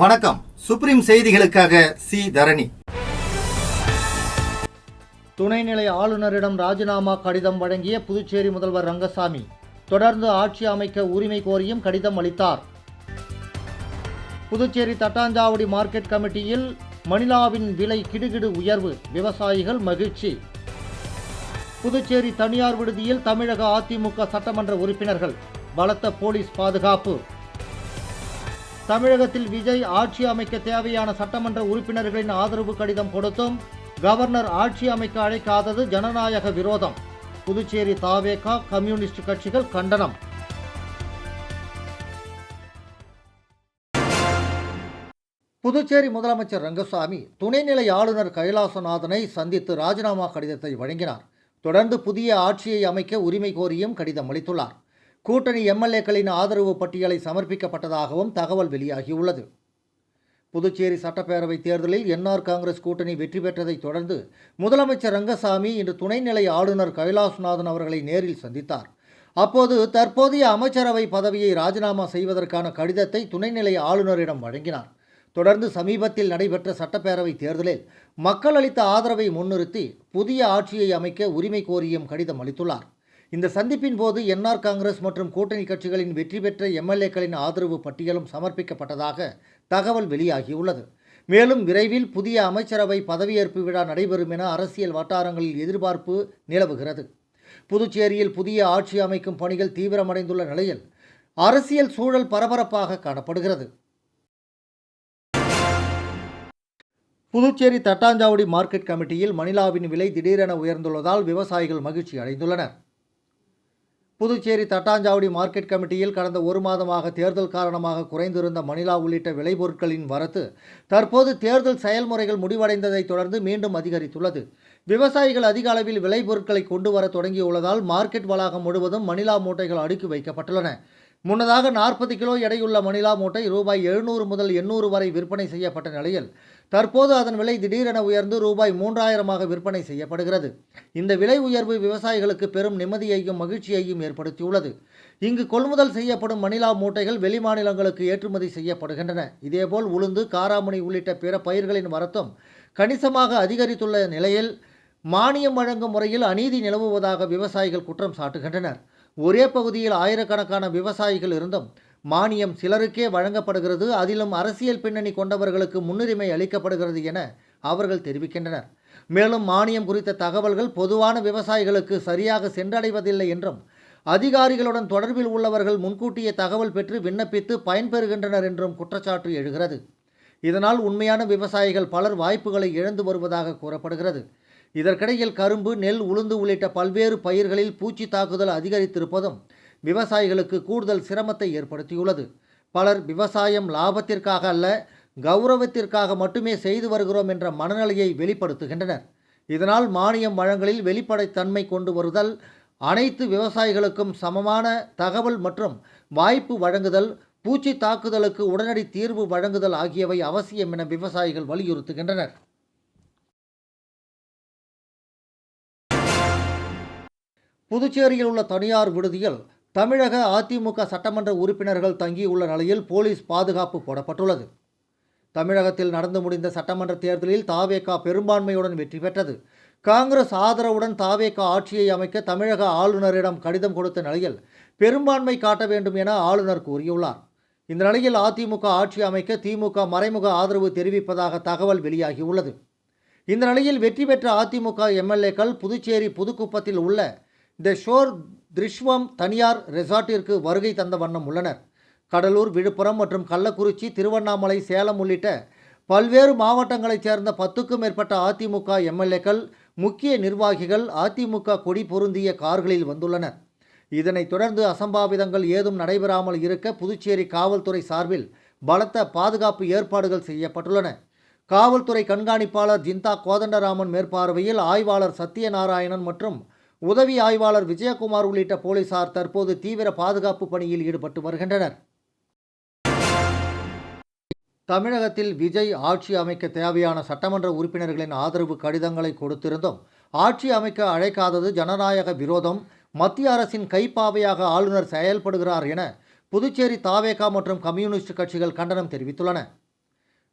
வணக்கம். சுப்ரீம் செய்திகளுக்காக சி தரணி. துணைநிலை ஆளுநரிடம் ராஜினாமா கடிதம் வழங்கிய புதுச்சேரி முதல்வர் ரங்கசாமி தொடர்ந்து ஆட்சி அமைக்க உரிமை கோரியும் கடிதம் அளித்தார். புதுச்சேரி தட்டாஞ்சாவடி மார்க்கெட் கமிட்டியில் மணிலாவின் விலை கிடுகிடு உயர்வு, விவசாயிகள் மகிழ்ச்சி. புதுச்சேரி தனியார் விடுதியில் தமிழக அதிமுக சட்டமன்ற உறுப்பினர்கள், பலத்த போலீஸ் பாதுகாப்பு. தமிழகத்தில் விஜய் ஆட்சி அமைக்க தேவையான சட்டமன்ற உறுப்பினர்களின் ஆதரவு கடிதம் கொடுத்தும் கவர்னர் ஆட்சி அமைக்க அழைக்காதது ஜனநாயக விரோதம். புதுச்சேரி தாவேகா, கம்யூனிஸ்ட் கட்சிகள் கண்டனம். புதுச்சேரி முதலமைச்சர் ரங்கசாமி துணைநிலை ஆளுநர் கைலாசநாதனை சந்தித்து ராஜினாமா கடிதத்தை வழங்கினார். தொடர்ந்து புதிய ஆட்சியை அமைக்க உரிமை கோரியும் கடிதம் அளித்துள்ளார். கூட்டணி எம்எல்ஏக்களின் ஆதரவு பட்டியலை சமர்ப்பிக்கப்பட்டதாகவும் தகவல் வெளியாகியுள்ளது. புதுச்சேரி சட்டப்பேரவை தேர்தலில் என்ஆர் காங்கிரஸ் கூட்டணி வெற்றி பெற்றதை தொடர்ந்து முதலமைச்சர் ரங்கசாமி இன்று துணைநிலை ஆளுநர் கைலாசநாதன் அவர்களை நேரில் சந்தித்தார். அப்போது தற்போதைய அமைச்சரவை பதவியை ராஜினாமா செய்வதற்கான கடிதத்தை துணைநிலை ஆளுநரிடம் வழங்கினார். தொடர்ந்து சமீபத்தில் நடைபெற்ற சட்டப்பேரவை தேர்தலில் மக்கள் அளித்த ஆதரவை முன்னிறுத்தி புதிய ஆட்சியை அமைக்க உரிமை கோரியும் கடிதம் அளித்துள்ளார். இந்த சந்திப்பின் போது என்ஆர் காங்கிரஸ் மற்றும் கூட்டணி கட்சிகளின் வெற்றி பெற்ற எம்எல்ஏக்களின் ஆதரவு பட்டியலும் சமர்ப்பிக்கப்பட்டதாக தகவல் வெளியாகியுள்ளது. மேலும் விரைவில் புதிய அமைச்சரவை பதவியேற்பு விழா நடைபெறும் என அரசியல் வட்டாரங்களில் எதிர்பார்ப்பு நிலவுகிறது. புதுச்சேரியில் புதிய ஆட்சி அமைக்கும் பணிகள் தீவிரமடைந்துள்ள நிலையில் அரசியல் சூழல் பரபரப்பாக காணப்படுகிறது. புதுச்சேரி தட்டாஞ்சாவடி மார்க்கெட் கமிட்டியில் மணிலாவின் விலை திடீரென உயர்ந்துள்ளதால் விவசாயிகள் மகிழ்ச்சி அடைந்துள்ளனர். புதுச்சேரி தட்டாஞ்சாவடி மார்க்கெட் கமிட்டியில் கடந்த ஒரு மாதமாக தேர்தல் காரணமாக குறைந்திருந்த மணிலா உள்ளிட்ட விளைபொருட்களின் வரத்து தற்போது தேர்தல் செயல்முறைகள் முடிவடைந்ததை தொடர்ந்து மீண்டும் அதிகரித்துள்ளது. விவசாயிகள் அதிக அளவில் விளைபொருட்களை கொண்டு வர தொடங்கியுள்ளதால் மார்க்கெட் வளாகம் முழுவதும் மணிலா மூட்டைகள் அடுக்கி வைக்கப்பட்டுள்ளன. முன்னதாக 40 கிலோ எடையுள்ள மணிலா மூட்டை ரூபாய் 700 முதல் 800 வரை விற்பனை செய்யப்பட்ட நிலையில் தற்போது அதன் விலை திடீரென உயர்ந்து ரூபாய் 3000 விற்பனை செய்யப்படுகிறது. இந்த விலை உயர்வு விவசாயிகளுக்கு பெரும் நிம்மதியையும் மகிழ்ச்சியையும் ஏற்படுத்தியுள்ளது. இங்கு கொள்முதல் செய்யப்படும் மணிலா மூட்டைகள் வெளிமாநிலங்களுக்கு ஏற்றுமதி செய்யப்படுகின்றன. இதேபோல் உளுந்து, காராமணி உள்ளிட்ட பிற பயிர்களின் வரத்தும் கணிசமாக அதிகரித்துள்ள நிலையில் மானியம் வழங்கும் முறையில் அநீதி நிலவுவதாக விவசாயிகள் குற்றம் சாட்டுகின்றனர். ஒரே பகுதியில் ஆயிரக்கணக்கான விவசாயிகள் இருந்தும் மானியம் சிலருக்கே வழங்கப்படுகிறது, அதிலும் அரசியல் பின்னணி கொண்டவர்களுக்கு முன்னுரிமை அளிக்கப்படுகிறது என அவர்கள் தெரிவிக்கின்றனர். மேலும் மானியம் குறித்த தகவல்கள் பொதுவான விவசாயிகளுக்கு சரியாக சென்றடைவதில்லை என்றும் அதிகாரிகளுடன் தொடர்பில் உள்ளவர்கள் முன்கூட்டியே தகவல் பெற்று விண்ணப்பித்து பயன்பெறுகின்றனர் என்றும் குற்றச்சாட்டு எழுகிறது. இதனால் உண்மையான விவசாயிகள் பலர் வாய்ப்புகளை இழந்து வருவதாக கூறப்படுகிறது. இதற்கிடையில் கரும்பு, நெல், உளுந்து உள்ளிட்ட பல்வேறு பயிர்களில் பூச்சி தாக்குதல் அதிகரித்திருப்பதும் விவசாயிகளுக்கு கூடுதல் சிரமத்தை ஏற்படுத்தியுள்ளது. பலர் விவசாயம் லாபத்திற்காக அல்ல, கௌரவத்திற்காக மட்டுமே செய்து வருகிறோம் என்ற மனநிலையை வெளிப்படுத்துகின்றனர். இதனால் மானியம் வழங்கலில் வெளிப்படைத்தன்மை கொண்டு வருதல், அனைத்து விவசாயிகளுக்கும் சமமான தகவல் மற்றும் வாய்ப்பு வழங்குதல், பூச்சி தாக்குதலுக்கு உடனடி தீர்வு வழங்குதல் ஆகியவை அவசியம் என விவசாயிகள் வலியுறுத்துகின்றனர். புதுச்சேரியில் உள்ள தனியார் விடுதியில் தமிழக அதிமுக சட்டமன்ற உறுப்பினர்கள் தங்கியுள்ள நிலையில் போலீஸ் பாதுகாப்பு போடப்பட்டுள்ளது. தமிழகத்தில் நடந்து முடிந்த சட்டமன்ற தேர்தலில் தாவேகா பெரும்பான்மையுடன் வெற்றி பெற்றது. காங்கிரஸ் ஆதரவுடன் தாவேகா ஆட்சியை அமைக்க தமிழக ஆளுநரிடம் கடிதம் கொடுத்த நிலையில் பெரும்பான்மை காட்ட வேண்டும் என ஆளுநர் கூறியுள்ளார். இந்த நிலையில் அதிமுக ஆட்சி அமைக்க திமுக மறைமுக ஆதரவு தெரிவிப்பதாக தகவல் வெளியாகியுள்ளது. இந்த நிலையில் வெற்றி பெற்ற அதிமுக எம்எல்ஏக்கள் புதுச்சேரி புதுக்குப்பத்தில் உள்ள தி ஷோர் திருஷ்வம் தனியார் ரெசார்ட்டிற்கு வருகை தந்த வண்ணம் உள்ளனர். கடலூர், விழுப்புரம் மற்றும் கள்ளக்குறிச்சி, திருவண்ணாமலை, சேலம் உள்ளிட்ட பல்வேறு மாவட்டங்களைச் சேர்ந்த 10க்கும் மேற்பட்ட அதிமுக எம்எல்ஏக்கள், முக்கிய நிர்வாகிகள் அதிமுக கொடி பொருந்திய கார்களில் வந்துள்ளனர். இதனைத் தொடர்ந்து அசம்பாவிதங்கள் ஏதும் நடைபெறாமல் இருக்க புதுச்சேரி காவல்துறை சார்பில் பலத்த பாதுகாப்பு ஏற்பாடுகள் செய்யப்பட்டுள்ளன. காவல்துறை கண்காணிப்பாளர் ஜிந்தா கோதண்டராமன் மேற்பார்வையில் ஆய்வாளர் சத்யநாராயணன் மற்றும் உதவி ஆய்வாளர் விஜயகுமார் உள்ளிட்ட போலீசார் தற்போது தீவிர பாதுகாப்பு பணியில் ஈடுபட்டு வருகின்றனர். தமிழகத்தில் விஜய் ஆட்சி அமைக்க தேவையான சட்டமன்ற உறுப்பினர்களின் ஆதரவு கடிதங்களை கொடுத்திருந்தும் ஆட்சி அமைக்க அழைக்காதது ஜனநாயக விரோதம், மத்திய அரசின் கைப்பாவையாக ஆளுநர் செயல்படுகிறார் என புதுச்சேரி தாவேகா மற்றும் கம்யூனிஸ்ட் கட்சிகள் கண்டனம் தெரிவித்துள்ளன.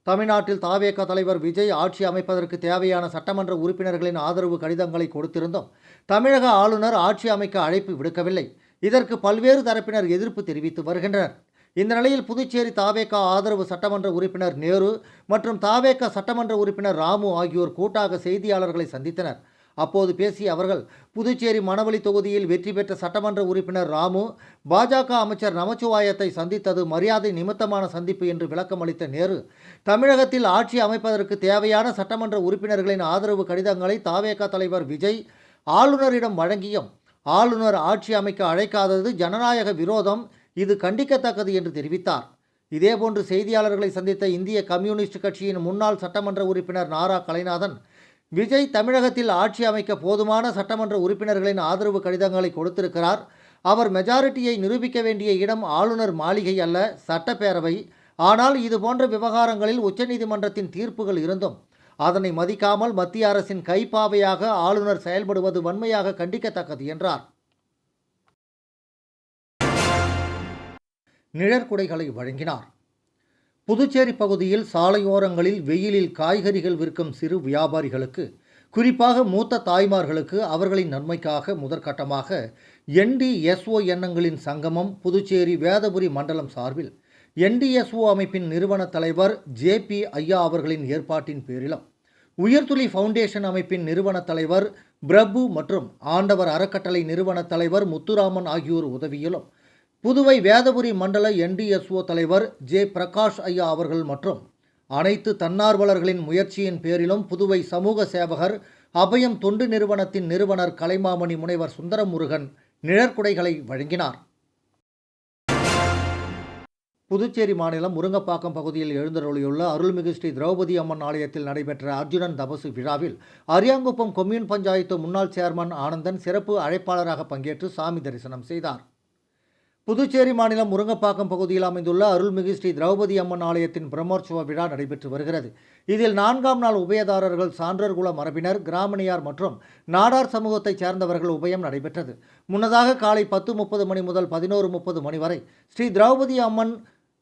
தமிழ்நாட்டில் தாவேக தலைவர் விஜய் ஆட்சி அமைப்பதற்கு தேவையான சட்டமன்ற உறுப்பினர்களின் ஆதரவு கடிதங்களை கொடுத்திருந்தும் தமிழக ஆளுநர் ஆட்சி அமைக்க அழைப்பு விடுக்கவில்லை. இதற்கு பல்வேறு தரப்பினர் எதிர்ப்பு தெரிவித்து வருகின்றனர். இந்த நிலையில் புதுச்சேரி தாவேக ஆதரவு சட்டமன்ற உறுப்பினர் நேரு மற்றும் தாவேக சட்டமன்ற உறுப்பினர் ராமு ஆகியோர் கூட்டாக செய்தியாளர்களை சந்தித்தனர். அப்போது பேசிய அவர்கள், புதுச்சேரி மணவெளி தொகுதியில் வெற்றி பெற்ற சட்டமன்ற உறுப்பினர் ராமு பாஜக அமைச்சர் நமச்சிவாயத்தை சந்தித்தது மரியாதை நிமித்தமான சந்திப்பு என்று விளக்கம் அளித்த நேரு, தமிழகத்தில் ஆட்சி அமைப்பதற்கு தேவையான சட்டமன்ற உறுப்பினர்களின் ஆதரவு கடிதங்களை தாவேக தலைவர் விஜய் ஆளுநரிடம் வழங்கியும் ஆளுநர் ஆட்சி அமைக்க அழைக்காதது ஜனநாயக விரோதம், இது கண்டிக்கத்தக்கது என்று தெரிவித்தார். இதேபோன்று செய்தியாளர்களை சந்தித்த இந்திய கம்யூனிஸ்ட் கட்சியின் முன்னாள் சட்டமன்ற உறுப்பினர் நாரா கலைநாதன், விஜய் தமிழகத்தில் ஆட்சி அமைக்க போதுமான சட்டமன்ற உறுப்பினர்களின் ஆதரவு கடிதங்களை கொடுத்திருக்கிறார். அவர் மெஜாரிட்டியை நிரூபிக்க வேண்டிய இடம் ஆளுநர் மாளிகை அல்ல, சட்டப்பேரவை. ஆனால் இதுபோன்ற விவகாரங்களில் உச்சநீதிமன்றத்தின் தீர்ப்புகள் இருந்தும் அதனை மதிக்காமல் மத்திய அரசின் கைப்பாவையாக ஆளுநர் செயல்படுவது வன்மையாக கண்டிக்கத்தக்கது என்றார். நிழற்குடைகளை வழங்கினார். புதுச்சேரி பகுதியில் சாலையோரங்களில் வெயிலில் காய்கறிகள் விற்கும் சிறு வியாபாரிகளுக்கு, குறிப்பாக மூத்த தாய்மார்களுக்கு அவர்களின் நன்மைக்காக முதற்கட்டமாக NDSO எண்ணங்களின் சங்கமம் புதுச்சேரி வேதபுரி மண்டலம் சார்பில் NDSO அமைப்பின் நிறுவன தலைவர் JP ஐயா அவர்களின் ஏற்பாட்டின் பேரிலும், உயர்துளி ஃபவுண்டேஷன் அமைப்பின் நிறுவன தலைவர் பிரபு மற்றும் ஆண்டவர் அறக்கட்டளை நிறுவன தலைவர் முத்துராமன் ஆகியோர் உதவியிலும், புதுவை வேதபுரி மண்டல NDSO தலைவர் J பிரகாஷ் ஐயா அவர்கள் மற்றும் அனைத்து தன்னார்வலர்களின் முயற்சியின் பேரிலும் புதுவை சமூக சேவகர் அபயம் தொண்டு நிறுவனத்தின் நிறுவனர் கலைமாமணி முனைவர் சுந்தரமுருகன் நிழற்குடைகளை வழங்கினார். புதுச்சேரி மாநிலம் முருங்கப்பாக்கம் பகுதியில் எழுந்தருளியுள்ள அருள்மிகு ஸ்ரீ திரௌபதி அம்மன் ஆலயத்தில் நடைபெற்ற அர்ஜுனன் தபசு விழாவில் அரியாங்குப்பம் கொம்யூன் பஞ்சாயத்து முன்னாள் சேர்மன் ஆனந்தன் சிறப்பு அழைப்பாளராக பங்கேற்று சாமி தரிசனம் செய்தார். புதுச்சேரி மாநிலம் முருங்கப்பாக்கம் பகுதியில் அமைந்துள்ள அருள்மிகு ஸ்ரீ திரௌபதி அம்மன் ஆலயத்தின் பிரம்மோற்சவ விழா நடைபெற்று வருகிறது. இதில் 4ஆம் நாள் உபயதாரர்கள் சான்றோர் குல மரபினர், கிராமணியார் மற்றும் நாடார் சமூகத்தைச் சேர்ந்தவர்கள் உபயம் நடைபெற்றது. முன்னதாக காலை 10:30 மணி முதல் 11:30 மணி வரை ஸ்ரீ திரௌபதி அம்மன்,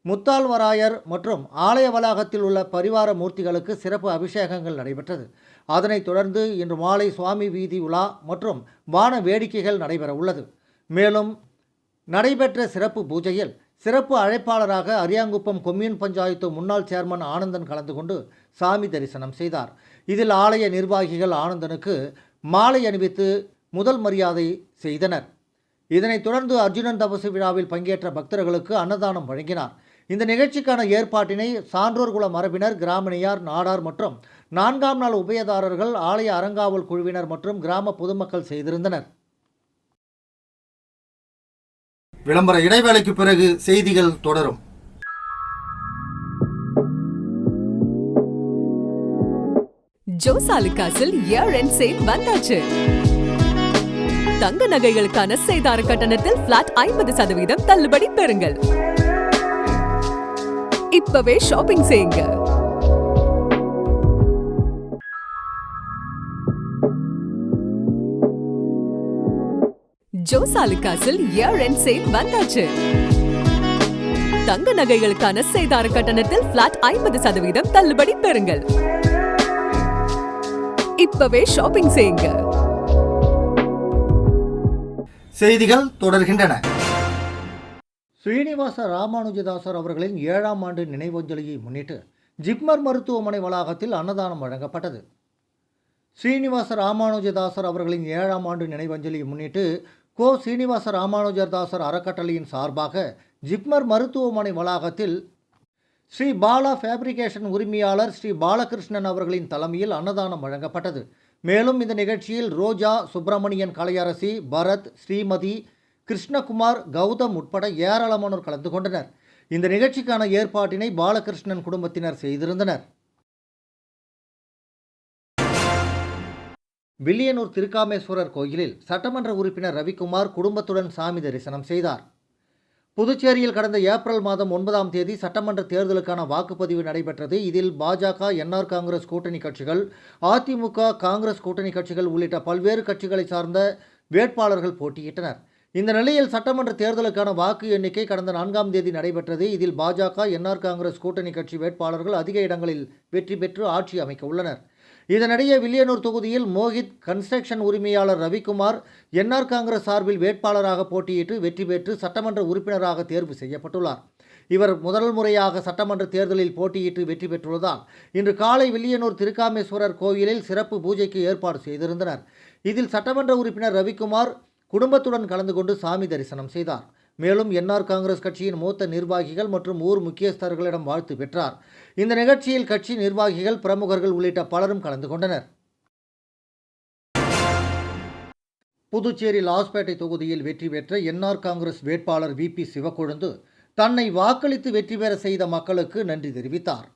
முத்தாழ்வராயர் மற்றும் ஆலய வளாகத்தில் உள்ள பரிவார மூர்த்திகளுக்கு சிறப்பு அபிஷேகங்கள் நடைபெற்றது. அதனைத் தொடர்ந்து இன்று மாலை சுவாமி வீதி உலா மற்றும் வான வேடிக்கைகள் நடைபெற உள்ளது. மேலும் நடைபெற்ற சிறப்பு பூஜையில் சிறப்பு அழைப்பாளராக அரியாங்குப்பம் கொம்யூன் பஞ்சாயத்து முன்னாள் சேர்மன் ஆனந்தன் கலந்து கொண்டு சாமி தரிசனம் செய்தார். இதில் ஆலய நிர்வாகிகள் ஆனந்தனுக்கு மாலை அணிவித்து முதல் மரியாதை செய்தனர். இதனைத் தொடர்ந்து அர்ஜுனன் தபசு விழாவில் பங்கேற்ற பக்தர்களுக்கு அன்னதானம் வழங்கினார். இந்த நிகழ்ச்சிக்கான ஏற்பாட்டினை சான்றோர் குல மரபினர், கிராமணியார், நாடார் மற்றும் 4ஆம் நாள் உபயதாரர்கள், ஆலய அறங்காவல் குழுவினர் மற்றும் கிராம பொதுமக்கள் செய்திருந்தனர். விளம்பர இடைவேளைக்கு பிறகு செய்திகள் தொடரும். ஜோசாலுகாஸில் இயர் எண்ட் சேல் வந்தாச்சு. தங்க நகைகளுக்கான சேதார கட்டணத்தில் பிளாட் 50% தள்ளுபடி பெறுங்கள். இப்பவே ஷாப்பிங் செய்யுங்க. ஜோசாலுகாஸில் இயர் எண்ட் சேல் வந்தாச்சு. தங்க நகைகளுக்கான சேதார கட்டணத்தில் பிளாட் 50% தள்ளுபடி பெறுங்கள். இப்பவே ஷாப்பிங் செய்யுங்க. செய்திகள் தொடர்கின்றன. ஸ்ரீனிவாச ராமானுஜதாசர் அவர்களின் 7ஆம் ஆண்டு நினைவஞ்சலியை முன்னிட்டு ஜிப்மர் மருத்துவமனை வளாகத்தில் அன்னதானம் வழங்கப்பட்டது. ஸ்ரீனிவாச ராமானுஜதாசர் அவர்களின் 7ஆம் ஆண்டு நினைவஞ்சலியை முன்னிட்டு கோ ஸ்ரீனிவாச ராமானுஜதாசர் அறக்கட்டளையின் சார்பாக ஜிப்மர் மருத்துவமனை வளாகத்தில் ஸ்ரீ பாலா ஃபேப்ரிகேஷன் உரிமையாளர் ஸ்ரீ பாலகிருஷ்ணன் அவர்களின் தலைமையில் அன்னதானம் வழங்கப்பட்டது. மேலும் இந்த நிகழ்ச்சியில் ரோஜா, சுப்பிரமணியன் கலையரசி, பரத், ஸ்ரீமதி, கிருஷ்ணகுமார், கௌதம் உட்பட ஏராளமானோர் கலந்து கொண்டனர். இந்த நிகழ்ச்சிக்கான ஏற்பாட்டினை பாலகிருஷ்ணன் குடும்பத்தினர் செய்திருந்தனர். வில்லியனூர் திருக்காமேஸ்வரர் கோயிலில் சட்டமன்ற உறுப்பினர் ரவிக்குமார் குடும்பத்துடன் சாமி தரிசனம் செய்தார். புதுச்சேரியில் கடந்த ஏப்ரல் மாதம் 9ஆம் தேதி சட்டமன்ற தேர்தலுக்கான வாக்குப்பதிவு நடைபெற்றது. இதில் பாஜக, NR காங்கிரஸ் கூட்டணி கட்சிகள், அதிமுக, காங்கிரஸ் கூட்டணி கட்சிகள் உள்ளிட்ட பல்வேறு கட்சிகளை சார்ந்த வேட்பாளர்கள் போட்டியிட்டனர். இந்த நிலையில் சட்டமன்ற தேர்தலுக்கான வாக்கு எண்ணிக்கை கடந்த 4ஆம் தேதி நடைபெற்றது. இதில் பாஜக, என்ஆர் காங்கிரஸ் கூட்டணி கட்சி வேட்பாளர்கள் அதிக இடங்களில் வெற்றி பெற்று ஆட்சி அமைக்க உள்ளனர். இதனிடையே வில்லியனூர் தொகுதியில் மோஹித் கன்ஸ்ட்ரக்ஷன் உரிமையாளர் ரவிக்குமார் என்ஆர் காங்கிரஸ் சார்பில் வேட்பாளராக போட்டியிட்டு வெற்றி பெற்று சட்டமன்ற உறுப்பினராக தேர்வு செய்யப்பட்டுள்ளார். இவர் முதல் முறையாக சட்டமன்ற தேர்தலில் போட்டியிட்டு வெற்றி பெற்றுள்ளதால் இன்று காலை வில்லியனூர் திருக்காமேஸ்வரர் கோயிலில் சிறப்பு பூஜைக்கு ஏற்பாடு செய்திருந்தனர். இதில் சட்டமன்ற உறுப்பினர் ரவிக்குமார் குடும்பத்துடன் கலந்து கொண்டு சாமி தரிசனம் செய்தார். மேலும் என்ஆர் காங்கிரஸ் கட்சியின் மூத்த நிர்வாகிகள் மற்றும் ஊர் முக்கியஸ்தர்களிடம் வாழ்த்து பெற்றார். இந்த நிகழ்ச்சியில் கட்சி நிர்வாகிகள், பிரமுகர்கள் உள்ளிட்ட பலரும் கலந்து கொண்டனர். புதுச்சேரி லாஸ்பேட்டை தொகுதியில் வெற்றி பெற்ற என்ஆர் காங்கிரஸ் வேட்பாளர் VP சிவக்கொழுந்து தன்னை வாக்களித்து வெற்றி பெற செய்த மக்களுக்கு நன்றி தெரிவித்தார்.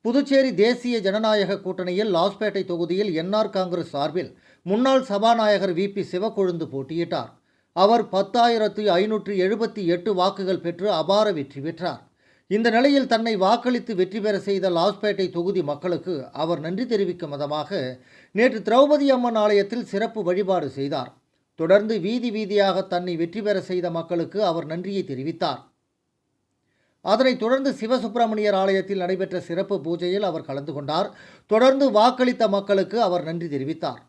புதுச்சேரி தேசிய ஜனநாயக கூட்டணியில் லாஸ்பேட்டை தொகுதியில் என்ஆர் காங்கிரஸ் சார்பில் முன்னாள் சபாநாயகர் VP சிவக்கொழுந்து போட்டியிட்டார். அவர் 10,578 வாக்குகள் பெற்று அபார வெற்றி பெற்றார். இந்த நிலையில் தன்னை வாக்களித்து வெற்றி பெற செய்த லாஸ்பேட்டை தொகுதி மக்களுக்கு அவர் நன்றி தெரிவிக்கும் விதமாக நேற்று திரௌபதி அம்மன் ஆலயத்தில் சிறப்பு வழிபாடு செய்தார். தொடர்ந்து வீதி வீதியாக தன்னை வெற்றி பெற செய்த மக்களுக்கு அவர் நன்றியை தெரிவித்தார். அதனைத் தொடர்ந்து சிவசுப்பிரமணியர் ஆலயத்தில் நடைபெற்ற சிறப்பு பூஜையில் அவர் கலந்து கொண்டார். தொடர்ந்து வாக்களித்த மக்களுக்கு அவர் நன்றி தெரிவித்தார்.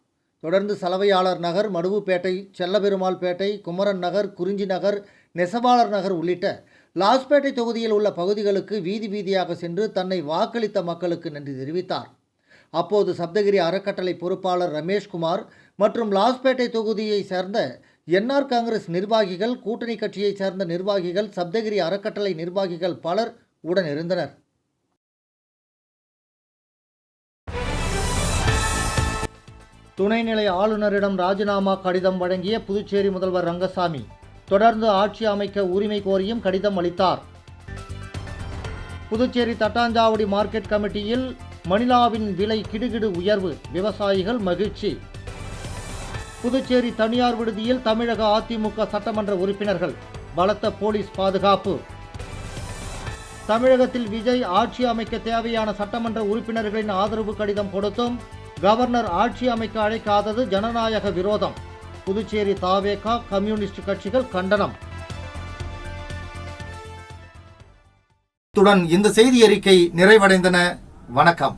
தொடர்ந்து சலவையாளர் நகர், மடுவுப்பேட்டை, செல்லபெருமாள் பேட்டை, குமரன் நகர், குறிஞ்சி நகர், நெசவாளர் நகர் உள்ளிட்ட லாஸ்பேட்டை தொகுதியில் உள்ள பகுதிகளுக்கு வீதி வீதியாக சென்று தன்னை வாக்களித்த மக்களுக்கு நன்றி தெரிவித்தார். அப்போது சப்தகிரி அறக்கட்டளை பொறுப்பாளர் ரமேஷ்குமார் மற்றும் லாஸ்பேட்டை தொகுதியை சேர்ந்த என்ஆர் காங்கிரஸ் நிர்வாகிகள், கூட்டணி கட்சியைச் சேர்ந்த நிர்வாகிகள், சப்தகிரி அறக்கட்டளை நிர்வாகிகள் பலர் உடனிருந்தனர். துணைநிலை ஆளுநரிடம் ராஜினாமா கடிதம் வழங்கிய புதுச்சேரி முதல்வர் ரங்கசாமி தொடர்ந்து ஆட்சி அமைக்க உரிமை கோரியும் கடிதம் அளித்தார். புதுச்சேரி தட்டாஞ்சாவடி மார்க்கெட் கமிட்டியில் மணிலாவின் விலை கிடுகிடு உயர்வு, விவசாயிகள் மகிழ்ச்சி. புதுச்சேரி தனியார் விடுதியில் தமிழக அதிமுக சட்டமன்ற உறுப்பினர்கள், பலத்த போலீஸ் பாதுகாப்பு. தமிழகத்தில் விஜய் ஆட்சி அமைக்க தேவையான சட்டமன்ற உறுப்பினர்களின் ஆதரவு கடிதம் கொடுத்தும் கவர்னர் ஆட்சி அமைக்க அழைக்காதது ஜனநாயக விரோதம். புதுச்சேரி தாவேகா, கம்யூனிஸ்ட் கட்சிகள் கண்டனம். இத்துடன் இந்த செய்தி அறிக்கை நிறைவடைந்தன. வணக்கம்.